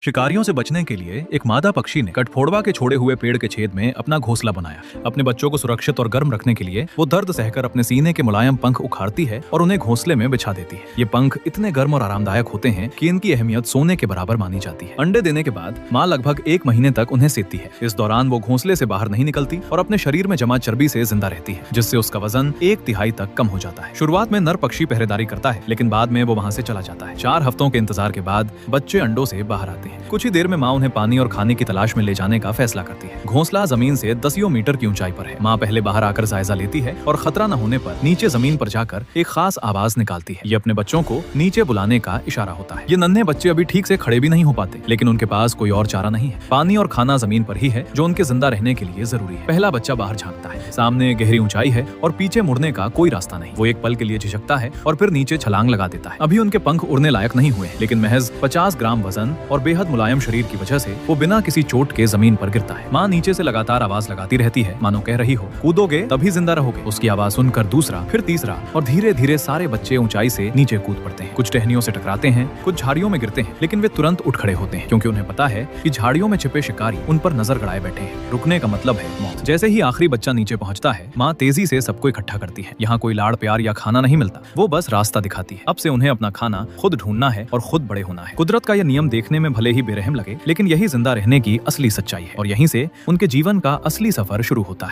शिकारियों से बचने के लिए एक मादा पक्षी ने कठफोड़वा के छोड़े हुए पेड़ के छेद में अपना घोंसला बनाया। अपने बच्चों को सुरक्षित और गर्म रखने के लिए वो दर्द सहकर अपने सीने के मुलायम पंख उखाड़ती है और उन्हें घोंसले में बिछा देती है। ये पंख इतने गर्म और आरामदायक होते हैं कि इनकी अहमियत सोने के बराबर मानी जाती है। अंडे देने के बाद माँ लगभग 1 महीने तक उन्हें सेती है। इस दौरान वो घोंसले से बाहर नहीं निकलती और अपने शरीर में जमा चर्बी से जिंदा रहती है, जिससे उसका वजन 1/3 तक कम हो जाता है। शुरुआत में नर पक्षी पहरेदारी करता है, लेकिन बाद में वो वहाँ से चला जाता है। 4 हफ्तों के इंतजार के बाद बच्चे अंडों से बाहर आते हैं। कुछ ही देर में माँ उन्हें पानी और खाने की तलाश में ले जाने का फैसला करती है। घोंसला जमीन से 10 मीटर की ऊंचाई पर है। माँ पहले बाहर आकर जायजा लेती है और खतरा न होने पर नीचे जमीन पर जाकर एक खास आवाज निकालती है। ये अपने बच्चों को नीचे बुलाने का इशारा होता है। ये नन्हे बच्चे अभी ठीक से खड़े भी नहीं हो पाते, लेकिन उनके पास कोई और चारा नहीं है। पानी और खाना जमीन पर ही है जो उनके जिंदा रहने के लिए जरूरी है। पहला बच्चा बाहर झांकता है। सामने गहरी ऊंचाई है और पीछे मुड़ने का कोई रास्ता नहीं। वो एक पल के लिए झिझकता है और फिर नीचे छलांग लगा देता है। अभी उनके पंख उड़ने लायक नहीं हुए, लेकिन महज 50 ग्राम वजन और बेहद मुलायम शरीर की वजह से वो बिना किसी चोट के जमीन पर गिरता है। माँ नीचे से लगातार आवाज लगाती रहती है, मानो कह रही हो, कूदोगे तभी जिंदा रहोगे। उसकी आवाज सुनकर दूसरा, फिर तीसरा और धीरे धीरे सारे बच्चे ऊंचाई से नीचे कूद पड़ते हैं। कुछ टहनियों से टकराते हैं, कुछ झाड़ियों में गिरते हैं, लेकिन वे तुरंत उठ खड़े होते हैं, क्योंकि उन्हें पता है कि झाड़ियों में छिपे शिकारी उन पर नजर गड़ाए बैठे हैं। रुकने का मतलब है मौत। जैसे ही आखिरी बच्चा नीचे पहुंचता है, माँ तेजी से सबको इकट्ठा करती है। यहाँ कोई लाड़ प्यार या खाना नहीं मिलता, वो बस रास्ता दिखाती है। अब से उन्हें अपना खाना खुद ढूंढना है और खुद बड़े होना है। कुदरत का यह नियम देखने में भले ही बेरहम लगे, लेकिन यही जिंदा रहने की असली सच्चाई है और यहीं से उनके जीवन का असली सफर शुरू होता है।